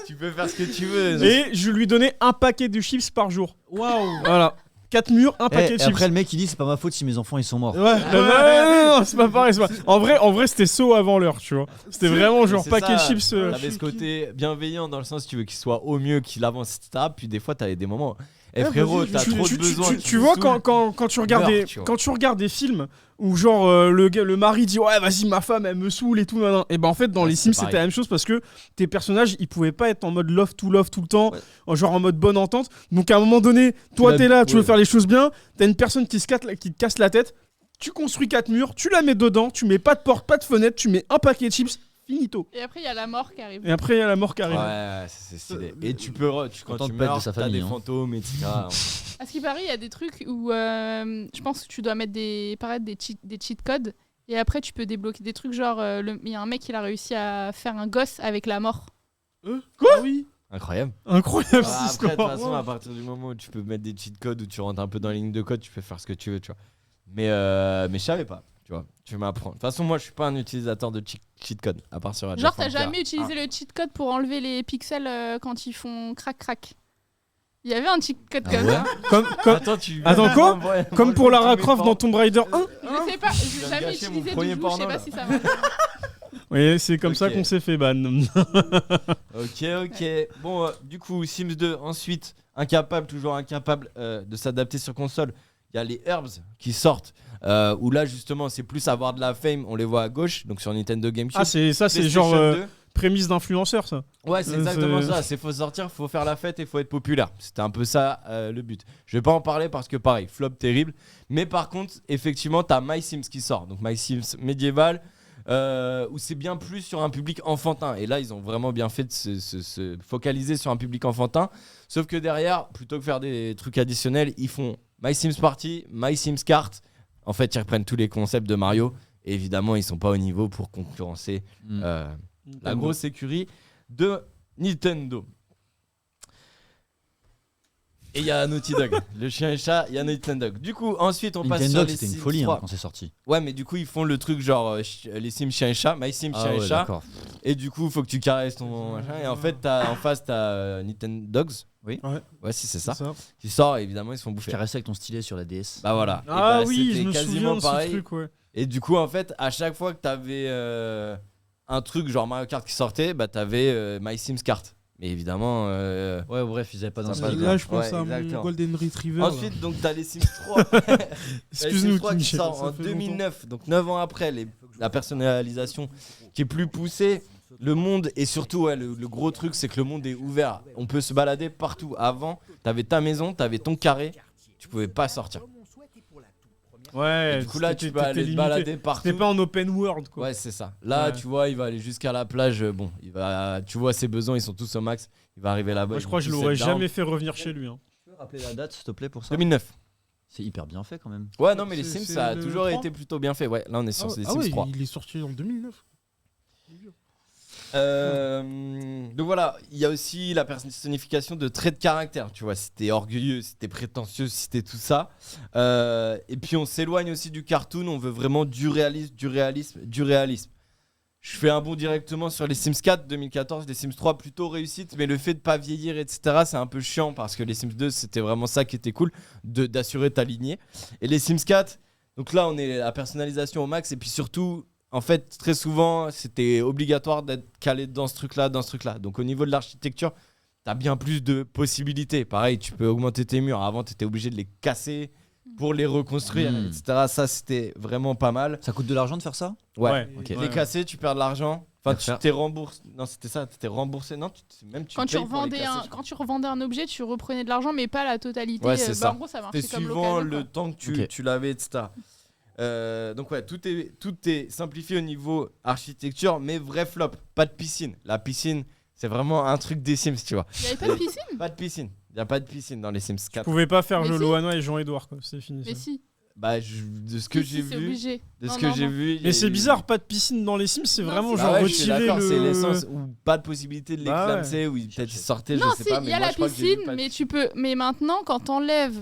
tu peux faire ce que tu veux. Et je lui donnais un paquet de chips par jour. Waouh. Voilà. 4 murs, un Eh, paquet et de chips. après le mec il dit c'est pas ma faute si mes enfants ils sont morts. Ouais, non, c'est pas pareil. C'est pas... En vrai c'était saut avant l'heure, tu vois. C'était vraiment genre C'est paquet de ça, chips. T'avais ce côté bienveillant dans le sens tu veux qu'il soit au mieux, qu'il avance, etc. Puis des fois t'avais des moments. Eh frérot, t'as trop de besoin. Tu vois quand tu regardes meurs, des, tu vois. quand tu regardes des films où genre le mari dit ouais vas-y ma femme elle me saoule et tout et ben en fait dans Ouais, les c'est Sims pareil. c'était la même chose parce que tes personnages ils pouvaient pas être en mode love tout le temps, Ouais. genre en mode bonne entente. Donc à un moment donné toi l'as- t'es là, tu veux ouais. faire les choses bien, t'as une personne qui te casse la tête, tu construis 4 murs, tu la mets dedans, tu mets pas de porte, pas de fenêtre, tu mais un paquet de chips, finito. Et après, il y a la mort qui arrive. Et après il y a la mort qui arrive. Ouais, c'est stylé. Et tu peux, quand Content tu de pas être de meurs, sa t'as famille, des hein. fantômes, etc. À ce qui paraît, il y a des trucs où je pense que tu dois mettre des cheat codes. Et après, tu peux débloquer des trucs genre. Il y a un mec qui a réussi à faire un gosse avec la mort. Quoi Oui. Incroyable. Incroyable Après, cette de toute histoire. façon, à partir du moment où tu peux mettre des cheat codes, où tu rentres un peu dans la ligne de code, tu peux faire ce que tu veux, tu vois. Mais je savais pas, tu vois. Tu m'apprends. De toute façon, moi, je suis pas un utilisateur de cheat code, à part sur Age Genre, of t'as Empires. jamais utilisé le cheat code pour enlever les pixels quand ils font crac-crac. Il y avait un cheat code comme ça. Comme Attends, quoi Comme pour Lara Croft dans Tomb Raider 1. Je sais pas, viens j'ai de jamais gâcher mon utilisé premier du coup, je sais porno, pas là. si ça marche. Oui, c'est comme ça Ok. qu'on s'est fait ban. Ok. Bon, du coup, Sims 2, ensuite, toujours incapable de s'adapter sur console. Il y a les Herbs qui sortent, où là, justement, c'est plus avoir de la fame. On les voit à gauche, donc sur Nintendo GameCube. Ah, c'est ça, c'est PlayStation genre. 2. prémisse d'influenceur, ça. Ouais, c'est C'est- exactement ça. C'est faut sortir, faut faire la fête et faut être populaire. C'était un peu ça le but. Je vais pas en parler parce que pareil, flop terrible. Mais par contre, effectivement, t'as My Sims qui sort. Donc My Sims médiéval, où c'est bien plus sur un public enfantin. Et là, ils ont vraiment bien fait de se focaliser sur un public enfantin. Sauf que derrière, plutôt que faire des trucs additionnels, ils font My Sims Party, My Sims Kart. En fait, ils reprennent tous les concepts de Mario. Et évidemment, ils sont pas au niveau pour concurrencer la grosse écurie de Nintendo. Et il y a Naughty Dog. Le chien et chat, il y a Naughty Dog. Du coup, ensuite, on passe sur Nintendo, les c'était une Sims folie 3. quand c'est sorti. Ouais, mais du coup, ils font le truc genre les Sims chien et chat, My Sims chien et chat. d'accord. Et du coup, faut que tu caresses ton machin. Et en fait, en face, t'as Nintendo Dogs. Oui. Ouais, si, c'est ça. C'est ça. Qui sort, et évidemment, ils se font Tu bouffer. caressais avec ton stylet sur la DS. Bah voilà. Et Ah bah, oui, c'était je me quasiment souviens de ce pareil. truc, ouais. Et du coup, en fait, à chaque fois que t'avais un truc genre Mario Kart qui sortait, bah t'avais My Sims Kart. Mais évidemment. Ouais, bref, ils avaient pas Ça d'instinct. passe Là, je pense Ouais, à exactement. mon Golden Retriever. là. Ensuite, donc t'as les Sims 3. Excuse-nous, Les Sims 3 qui Kinch. sort ça en fait 2009, donc 9 ans après, la personnalisation qui est plus poussée. Le monde, et surtout, ouais, le gros truc, c'est que le monde est ouvert. On peut se balader partout. Avant, t'avais ta maison, t'avais ton carré, tu pouvais pas sortir. Ouais, Et du coup, là, tu t'étais peux aller te limité. balader partout. C'était pas en open world, quoi. Ouais, c'est ça. Là, Ouais. tu vois, il va aller jusqu'à la plage. Bon, tu vois, ses besoins, ils sont tous au max. Il va arriver là-bas. Moi, je crois que je il l'aurais set down. jamais fait revenir chez lui. Hein. Tu peux rappeler la date, s'il te plaît, pour ça 2009. C'est hyper bien fait quand même. Ouais, non, mais les C'est- Sims, c'est ça a le toujours 3? été plutôt bien fait. Ouais, là, on est sur les Ah Sims ouais, 3. il est sorti en 2009. Donc voilà, il y a aussi la personnification de traits de caractère, tu vois, si t'es orgueilleux, si t'es prétentieux, si t'es tout ça. Et puis on s'éloigne aussi du cartoon, on veut vraiment du réalisme. Je fais un bond directement sur les Sims 4 2014, les Sims 3 plutôt réussite, mais le fait de pas vieillir, etc., c'est un peu chiant parce que les Sims 2 c'était vraiment ça qui était cool, d'assurer ta lignée. Et les Sims 4, donc là on est à la personnalisation au max, et puis surtout, en fait, très souvent, c'était obligatoire d'être calé dans ce truc-là, Donc au niveau de l'architecture, t'as bien plus de possibilités. Pareil, tu peux augmenter tes murs. Avant, t'étais obligé de les casser pour les reconstruire, etc. Ça, c'était vraiment pas mal. Ça coûte de l'argent de faire ça Ouais. Ok. Les casser, tu perds de l'argent. Enfin, tu Faire. t'es remboursé. Non, c'était ça, t'étais remboursé. Non, même tu Quand tu, payes pour les revendais casser. quand tu revendais un objet, tu reprenais de l'argent, mais pas la totalité. Ouais, c'est ça. En gros, ça marchait C'était comme suivant l'occasion, le quoi. temps que Ok. tu l'avais, etc. Donc ouais, tout est simplifié au niveau architecture, mais vrai flop, pas de piscine. La piscine, c'est vraiment un truc des Sims, tu vois. Il n'y avait pas de piscine Pas de piscine. Il n'y a pas de piscine dans les Sims Tu 4. pouvais pas faire Mais si. Loana et Jean-Edouard, quoi. C'est fini. Mais ça. si. Bah, de ce que Si, j'ai si, c'est vu, obligé. de ce Non, que non, j'ai non. vu. il y Mais a c'est eu- bizarre, pas de piscine dans les Sims, c'est Non, vraiment c'est- genre Ah ouais, je suis retirer d'accord, le. c'est l'essence ou pas de possibilité de les Bah ouais. clamser ou peut-être ils sortaient, Non, je sais si, pas. il Mais y a moi, la je crois que j'ai vu piscine, pas de mais tu peux. Mais maintenant, quand t'enlèves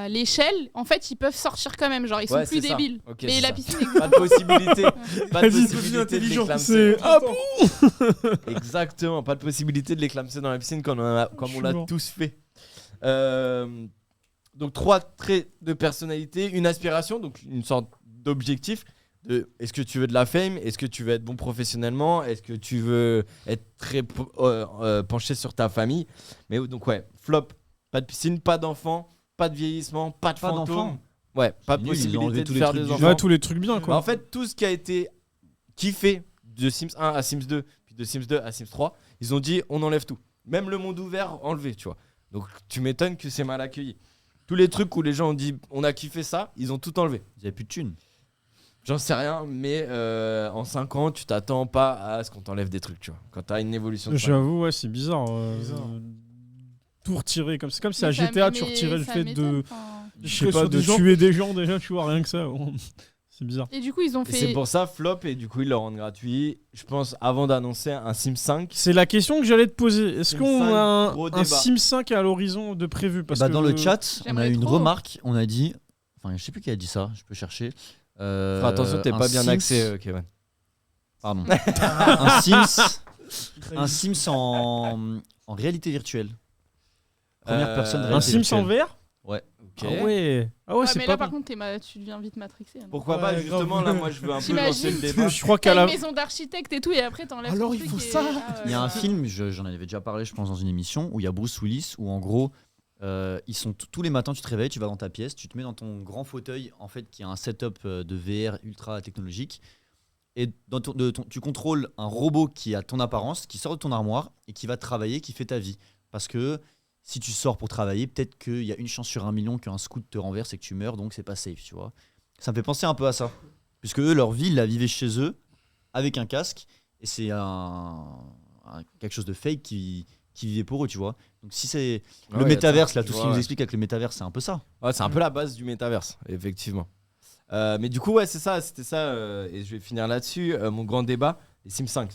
l'échelle, en fait, ils peuvent sortir quand même. Genre, ils sont Ouais, plus c'est ça. débiles. Ok, mais c'est la ça. piscine Pas de possibilité. Pas de Vas-y, possibilité de les intelligent, clamser. C'est. Ah bon Exactement, pas de possibilité de les clamser dans la piscine comme Je on suis l'a mort. tous fait. Donc 3 traits de personnalité, une aspiration, donc une sorte d'objectif. Est-ce que tu veux de la fame? Est-ce que tu veux être bon professionnellement? Est-ce que tu veux être très penché sur ta famille? Mais donc ouais, flop, pas de piscine, pas d'enfants, pas de vieillissement, pas de Pas fantômes. d'enfants. Ouais, pas de C'est nul, ils ont enlevé possibilité tous de les faire trucs des du enfants. Ouais, tous les trucs bien, Bah, quoi. en fait, tout ce qui a été kiffé de Sims 1 à Sims 2, puis de Sims 2 à Sims 3, ils ont dit on enlève tout. Même le monde ouvert enlevé, tu vois. Donc tu m'étonnes que c'est mal accueilli. Tous les trucs où les gens ont dit on a kiffé ça, ils ont tout enlevé. Ils avaient plus de thunes. J'en sais rien, mais en 5 ans, tu t'attends pas à ce qu'on t'enlève des trucs, tu vois. Quand t'as une évolution de cinq ans. J'avoue, ouais, c'est bizarre. Tout retirer comme c'est comme si à Mais ça- GTA tu mais retirais le ça fait m'étonne, de enfin. je sais Tirer pas sur de des gens. tuer des gens déjà, tu vois, rien que ça. C'est bizarre. Et du coup, ils ont Et c'est fait. pour ça flop et du coup ils le rendent gratuit. Je pense avant d'annoncer un Sims 5. C'est la question que j'allais te poser. Est-ce Sims qu'on 5, a gros un débat. Sim 5 à l'horizon de prévu parce Bah, que dans le chat, on a J'aimerais eu une trop. remarque. On a dit. Enfin, je sais plus qui a dit ça. Je peux chercher. Fais attention, t'es un pas bien Sims- axé, Kevin. Pardon. un Sims en réalité virtuelle. Première personne. un réalité Sim en virtuelle. VR. Ok. Ah ouais. Ah ouais, Ouais, c'est mais pas là, par mal. contre, tu deviens vite matrixé. hein. Pourquoi pas Ouais, justement grave. là moi je veux un peu J'imagine. lancer le débat. Je crois qu'à T'as la une maison d'architecte et tout, et après t'enlèves. Alors, ton il truc faut et- ça. Ah ouais. Il y a un film, j'en avais déjà parlé, je pense, dans une émission, où il y a Bruce Willis, où en gros, ils sont tous les matins, tu te réveilles, tu vas dans ta pièce, tu te mets dans ton grand fauteuil, en fait, qui a un setup de VR ultra technologique, Et tu contrôles un robot qui a ton apparence, qui sort de ton armoire et qui va travailler, qui fait ta vie. Parce que si tu sors pour travailler, peut-être qu'il y a une chance sur 1 million qu'un scout te renverse et que tu meurs, donc c'est pas safe, tu vois. Ça me fait penser un peu à ça. Puisque eux, leur vie, ils la vivaient chez eux, avec un casque, et c'est quelque chose de fake qui vivait pour eux, tu vois. Donc si c'est le métaverse, là, tout ce qu'ils nous expliquent avec le métaverse, c'est un peu ça. Ouais, c'est un peu la base du métaverse, effectivement. Mais du coup, ouais, c'est ça, c'était ça, et je vais finir là-dessus. Mon grand débat, les Sims 5.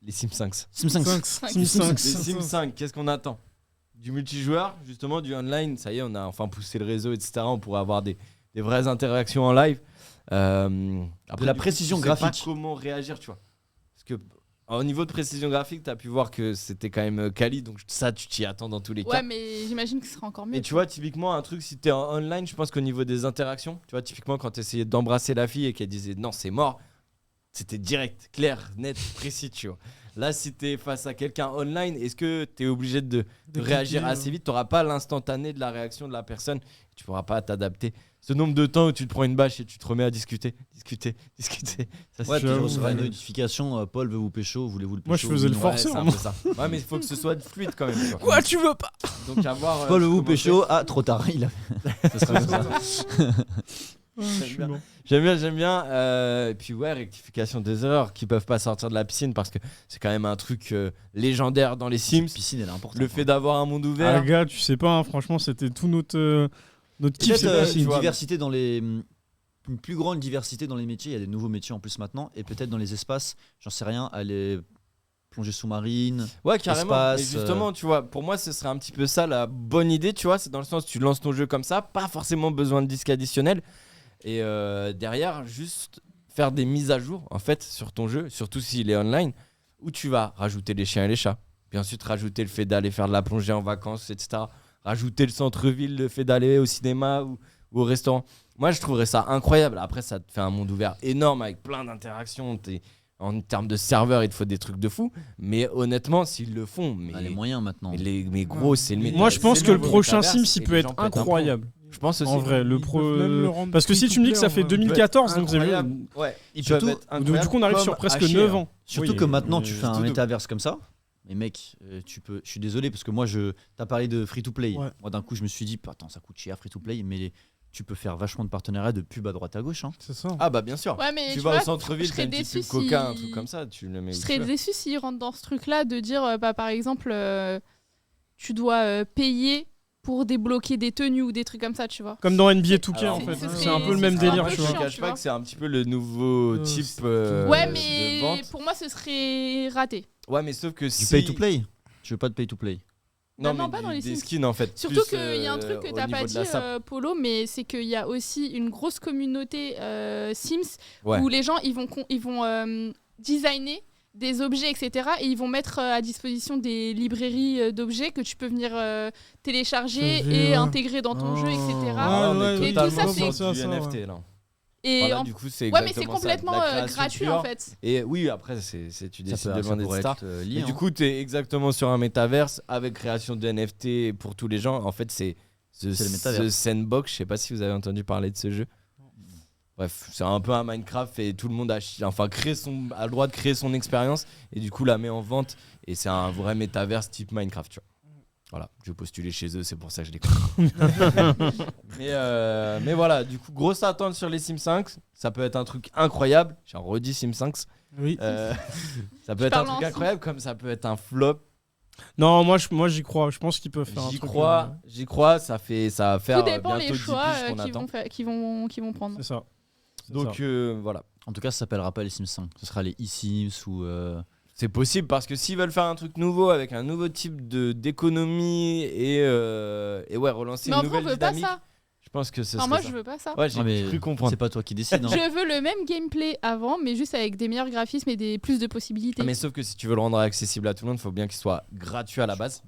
Les Sims 5. Sims 5. Sims 5. Les Sims 5, qu'est-ce qu'on attend? Du multijoueur, justement, du online. Ça y est, on a enfin poussé le réseau, etc. On pourrait avoir des vraies interactions en live. Après, De la du précision coup, tu sais graphique. pas comment réagir, tu vois. Parce que au niveau de précision graphique, t'as pu voir que c'était quand même quali, donc ça, tu t'y attends dans tous les cas. Ouais, mais j'imagine que ce sera encore mieux. Et tu vois, typiquement, un truc, si t'es en online, je pense qu'au niveau des interactions, tu vois, typiquement, quand t'essayais d'embrasser la fille et qu'elle disait non, c'est mort, c'était direct, clair, net, précis, tu vois. Là, si t'es face à quelqu'un online, est-ce que t'es obligé de réagir assez vite? T'auras pas l'instantané de la réaction de la personne, tu pourras pas t'adapter. Ce nombre de temps où tu te prends une bâche et tu te remets à discuter. Ça, Ouais, c'est tu j'avoue, recevras une ouais. notification, Paul veut vous pécho, voulez-vous le pécho? Moi, je faisais le Oui, non. Ouais, forceur, c'est un moi. peu ça. Ouais, mais il faut que ce soit fluide quand même. tu vois. Quoi, tu veux pas? Donc, à voir. Paul veut vous comment pécho, ah, trop tard, il a ça sera comme ça. J'aime bien. Et puis ouais, rectification des erreurs qui peuvent pas sortir de la piscine parce que c'est quand même un truc légendaire dans les Sims. Cette piscine, elle est importante. Le fait d'avoir un monde Ah, ouvert. gars, tu sais pas, hein, franchement, c'était tout notre kiff. Peut-être C'est pas une tu vois. diversité dans les... Une plus grande diversité dans les métiers. Il y a des nouveaux métiers en plus maintenant. Et peut-être dans les espaces, j'en sais rien, aller plongée sous-marine. Ouais, carrément. espace, Et justement, tu vois, pour moi, ce serait un petit peu ça la bonne idée, tu vois. C'est dans le sens où tu lances ton jeu comme ça, pas forcément besoin de disque additionnel. Et derrière, juste faire des mises à jour, en fait, sur ton jeu, surtout s'il est online, où tu vas rajouter les chiens et les chats. Puis ensuite, rajouter le fait d'aller faire de la plongée en vacances, etc. Rajouter le centre-ville, le fait d'aller au cinéma ou au restaurant. Moi, je trouverais ça incroyable. Après, ça te fait un monde ouvert énorme avec plein d'interactions. En termes de serveurs, il te faut des trucs de fou. Mais honnêtement, s'ils le font, mais, Les moyens maintenant. mais gros, c'est le méta. Moi, je pense c'est que le nouveau prochain métaverse Sims, il et peut les être gens pètent un plomb. incroyable. Je pense aussi. En vrai, le Ils peuvent même le rendre parce que si tu me dis que ça fait free-to-play, en vrai. 2014, donc c'est Incroyable. Ouais, ils Surtout- peuvent être du coup, incroyables on arrive comme sur presque HR. 9 ans. Surtout Oui, que maintenant, mais tu fais un surtout- métaverse comme ça. Mais mec, je suis désolé parce que moi, t'as parlé de free-to-play. Ouais. Moi, d'un coup, je me suis dit, attends, ça coûte cher free-to-play. Mais tu peux faire vachement de partenariats de pub à droite à gauche. Hein. C'est ça. Ah bah bien sûr. Ouais, mais Tu vois, vas au je centre-ville, serais t'as une petite déçue pub Coca, un si- truc comme ça, tu le mets Je où serais tu veux. déçue s'ils rentrent dans ce truc-là de dire, par exemple, tu dois payer pour débloquer des tenues ou des trucs comme ça, tu vois. Comme dans NBA 2K, Alors, en c'est- fait. ce C'est serait- un peu le ce même serait un délire, peu tu Je vois. ne chiant, cache tu pas vois. que c'est un petit peu le nouveau type Ouais, de mais vente. pour moi, ce serait raté. Ouais, mais sauf que Du si... pay-to-play. Tu veux pas de pay-to-play. Non, Non, mais pas dans les des Sims. skins en fait. Surtout plus, qu'il y a un truc que au t'as niveau pas de dit, la sape. Polo, mais c'est qu'il y a aussi une grosse communauté Sims Ouais. où les gens ils vont designer des objets, etc. Et ils vont mettre à disposition des librairies d'objets que tu peux venir télécharger J'ai vu, et ouais. intégrer dans ton jeu, etc. Ah, on ouais, est oui, totalement tout ça, sur c'est- du ça, NFT là. Et Voilà, en- du coup, c'est Ouais, mais c'est exactement ça, de complètement la création gratuit pure. en fait. Et oui, après, tu décides de vendre, etc. lié. Et du coup, tu es exactement sur un métaverse avec création de NFT pour tous les gens. En fait, c'est le métaverse. Sandbox. Je sais pas si vous avez entendu parler de ce jeu. Bref, c'est un peu un Minecraft et tout le monde a le droit de créer son expérience et du coup la met en vente. Et c'est un vrai métaverse type Minecraft, tu vois. Voilà, je postulais chez eux, c'est pour ça que je les connais. mais voilà, du coup, grosse attente sur les Sims 5. Ça peut être un truc incroyable. J'ai redit Sims 5. Oui. Ça peut être un parles truc en incroyable comme ça peut être un flop. Non, moi j'y crois. Je pense qu'ils peuvent faire un J'y truc. crois, ça va faire Tout dépend bientôt les 10 choix piges qu'on attend. qu'ils vont prendre. C'est ça. C'est Donc ça. voilà. En tout cas, ça s'appellera pas les Sims 5. Ce sera les eSims ou. C'est possible parce que s'ils veulent faire un truc nouveau avec un nouveau type d'économie et ouais, relancer Mais une en vrai, on nouvelle veut pas dynamique, ça. je pense que ce Enfin, serait moi, ça. je veux pas ça. Ouais, j'ai Ah, mais cru comprendre. C'est pas toi qui décides. Hein. Je veux le même gameplay avant, mais juste avec des meilleurs graphismes et plus de possibilités. Ah, mais sauf que si tu veux le rendre accessible à tout le monde, il faut bien qu'il soit gratuit à la base.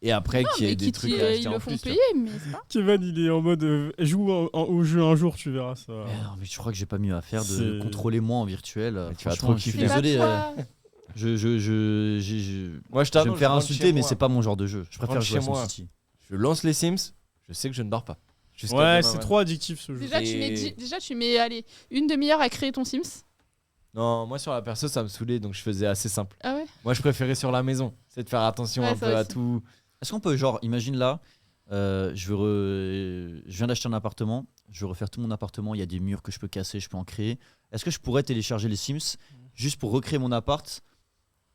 Et après, qu'il y ait mais des qui trucs à acheter ils en le font plus. tu vois. payer, mais c'est pas. Kevin, il est en mode joue au jeu un jour, tu verras ça. Mais non, mais je crois que j'ai pas mieux à faire de C'est- contrôler moi en virtuel. Mais tu vas Franchement, trop je suis kiffer. C'est désolé. pas toi. Moi, je Je vais t'annonce, me faire rentre insulter, chez mais moi. c'est pas mon genre de jeu. Je préfère Rentre jouer à chez moi. SimCity. Je lance les Sims, je sais que je ne dors pas. Jusqu'à Ouais, demain c'est matin. trop addictif ce jeu. Déjà, tu mets allez, une demi-heure à créer ton Sims. Non, moi sur la perso, ça me saoulait, donc je faisais assez simple. Ah ouais. Moi, je préférais sur la maison, c'est de faire attention Ouais, un ça peu à aussi. tout. Est-ce qu'on peut, genre, imagine là, je viens d'acheter un appartement, je veux refaire tout mon appartement, il y a des murs que je peux casser, je peux en créer. Est-ce que je pourrais télécharger les Sims juste pour recréer mon appart,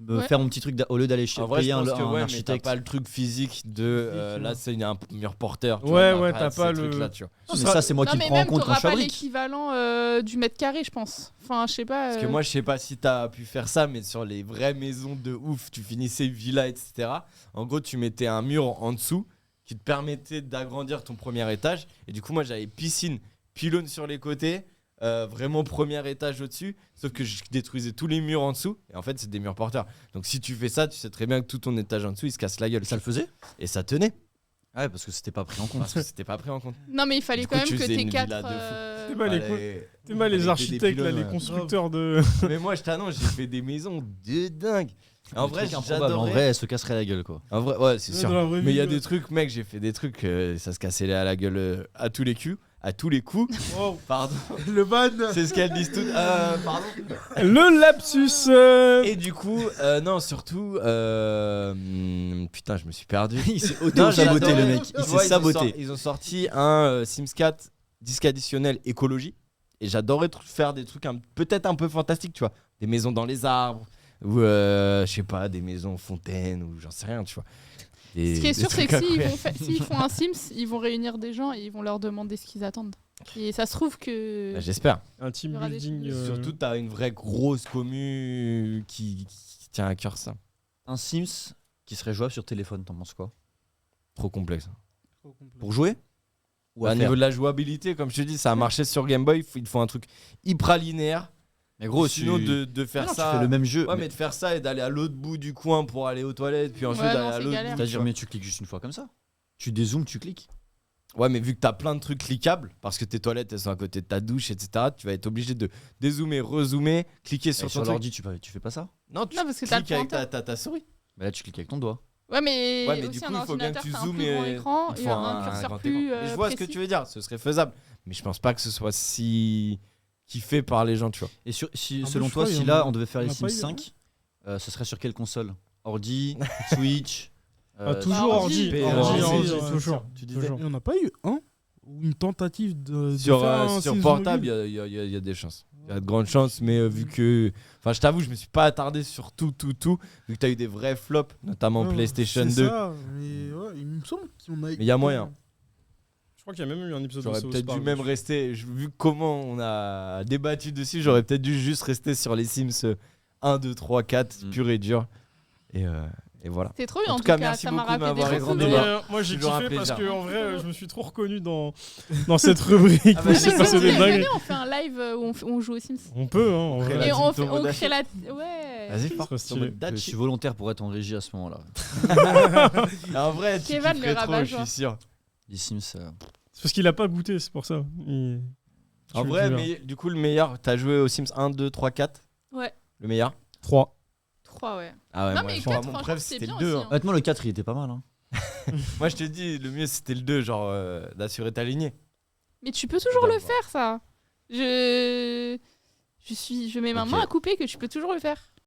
Ouais. faire mon petit truc au lieu d'aller En vrai, payer je pense que un ouais, mais t'as architecte? pas le truc physique de là, c'est un mur porteur. tu Ouais, vois, ouais, t'as t'as pas ces le- trucs-là, tu vois. Non, mais ça, c'est moi Non, qui le mais prends en même compte quand t'auras je pas fabrique. l'équivalent du mètre carré, je pense. Enfin, je sais pas. Parce que moi, je sais pas si t'as pu faire ça, mais sur les vraies maisons de ouf, tu finissais villa, etc. En gros, tu mettais un mur en dessous qui te permettait d'agrandir ton premier étage. Et du coup, moi, j'avais piscine, pylône sur les côtés, vraiment premier étage au-dessus. Sauf que je détruisais tous les murs en dessous. Et en fait, c'est des murs porteurs. Donc, si tu fais ça, tu sais très bien que tout ton étage en dessous, il se casse la gueule. Ça le faisait? Et ça tenait. Ouais, parce que c'était pas pris en compte. Parce que c'était pas pris en compte. Non, mais il fallait Du quand coup, même tu que faisais t'aies une 4. villa de fou. T'es mal, les, Fallait- t'es mal les fallait architectes, des là, pylônes, les ouais. constructeurs de. Mais moi, je t'annonce, j'ai fait des maisons de dingue. En vrai, improbable. En j'adorais. vrai, elle se casserait la gueule, quoi. En vrai, ouais, c'est Ouais, sûr. dans la vraie Mais il y a vie, des ouais. trucs, mec, j'ai fait des trucs, ça se cassait à la gueule à tous les coups. À tous les coups. Wow. Pardon. Le ban. C'est ce qu'elles disent toutes. Pardon. Le lapsus. Et du coup, non, surtout. Putain, je me suis perdu. Il s'est Non, auto-saboté, j'adorais. le mec. Il Tu vois, s'est saboté. Ils ont sorti un Sims 4 disque additionnel écologie. Et j'adorais faire des trucs peut-être un peu fantastiques, tu vois. Des maisons dans les arbres. Ou, je sais pas, des maisons fontaines. Ou j'en sais rien, tu vois. Ce qui est sûr, c'est que s'ils incroyables. s'ils font un Sims, ils vont réunir des gens et ils vont leur demander ce qu'ils attendent. Et ça se trouve que. Bah, j'espère. Un team Il y aura des building. trucs. Surtout, t'as une vraie grosse commu qui tient à cœur ça. Un Sims qui serait jouable sur téléphone, t'en penses quoi? Trop complexe. Pour jouer? Ou Au à faire? niveau de la jouabilité, comme je te dis, ça a marché sur Game Boy. Il faut un truc hyper linéaire. Mais gros, Sinon, tu... de faire Ah non, ça. tu fais le même jeu. Ouais, mais- mais de faire ça et d'aller à l'autre bout du coin pour aller aux toilettes, puis ensuite Ouais, d'aller non, à c'est l'autre galère. bout. C'est-à-dire, mais tu cliques juste une fois comme ça. Tu dézoomes, tu cliques. Ouais, mais vu que t'as plein de trucs cliquables, parce que tes toilettes elles sont à côté de ta douche, etc., tu vas être obligé de dézoomer, rezoomer, cliquer Sur, sur ton truc. l'ordi, tu fais pas ça? Non, tu Non, parce que t'as le cliques avec pointeur. ta souris. Bah là, tu cliques avec ton doigt. Ouais, mais, Ouais, mais aussi du un coup, il faut bien que ordinateur, tu t'as un zoomes plus grand et écran il et faut un curseur grand plus écran. Mais je vois ce que précis. tu veux dire, ce serait faisable. Mais je pense pas que ce soit si kiffé par les gens, tu vois. Et si, peu, selon je toi, crois, il y si en là, a- on devait faire il y les en a pas Sims eu, 5, ce serait sur quelle console? Ordi, Switch Toujours Bah, ordi. ordi, Ordi, ordi, toujours. Tu disais Toujours. Il n'y en a pas eu un ou une tentative de Sur, faire un sur Sims portable, mobile. il y a des chances. Il y a de grandes chances, mais vu que. Enfin, je t'avoue, je me suis pas attardé sur tout. Vu que tu as eu des vrais flops, notamment Ouais, PlayStation c'est 2. ça, mais ouais, il me semble qu'il y en a. Mais il y a moyen. Je crois qu'il y a même eu un épisode J'aurais de South peut-être Park dû même dessus. rester. Vu comment on a débattu dessus, j'aurais peut-être dû juste rester sur les Sims 1, 2, 3, 4, Mm. pur et dur. Et voilà. C'était trop bien, En tout cas, merci ça m'a beaucoup de rappelé des m'avoir bons raconté. Mais, souvenirs. moi j'ai Toujours un kiffé parce plaisir. que en vrai je me suis trop reconnu dans cette rubrique. Ah bah, Moi, j'ai j'ai passé des Venez, dingueries. on fait un live où on joue aux Sims. On peut hein. En vrai. La Et team on Tomodachi. crée la. Ouais. Vas-y, Ça fort. serait stylé. Je suis volontaire pour être en régie à ce moment-là. En vrai, tu Kevin, kifferais le trop, je rabat-joie. suis sûr. Les Sims. C'est parce qu'il a pas goûté, c'est pour ça. En Tu vrai, verras. mais du coup, le meilleur, t'as joué aux Sims 1, 2, 3, 4. Ouais. Le meilleur 3. 3, ouais. Ah ouais, Non, moi, mais je- 4, mon franchement, préf, c'est c'était bien le 2. aussi, hein. hein. Honnêtement, le 4, il était pas mal. Hein. Moi, je te dis, le mieux, c'était le 2, genre d'assurer ta lignée. Mais tu peux toujours le D'accord. faire, ça. Je mets ma Ok. main à couper que tu peux toujours le faire.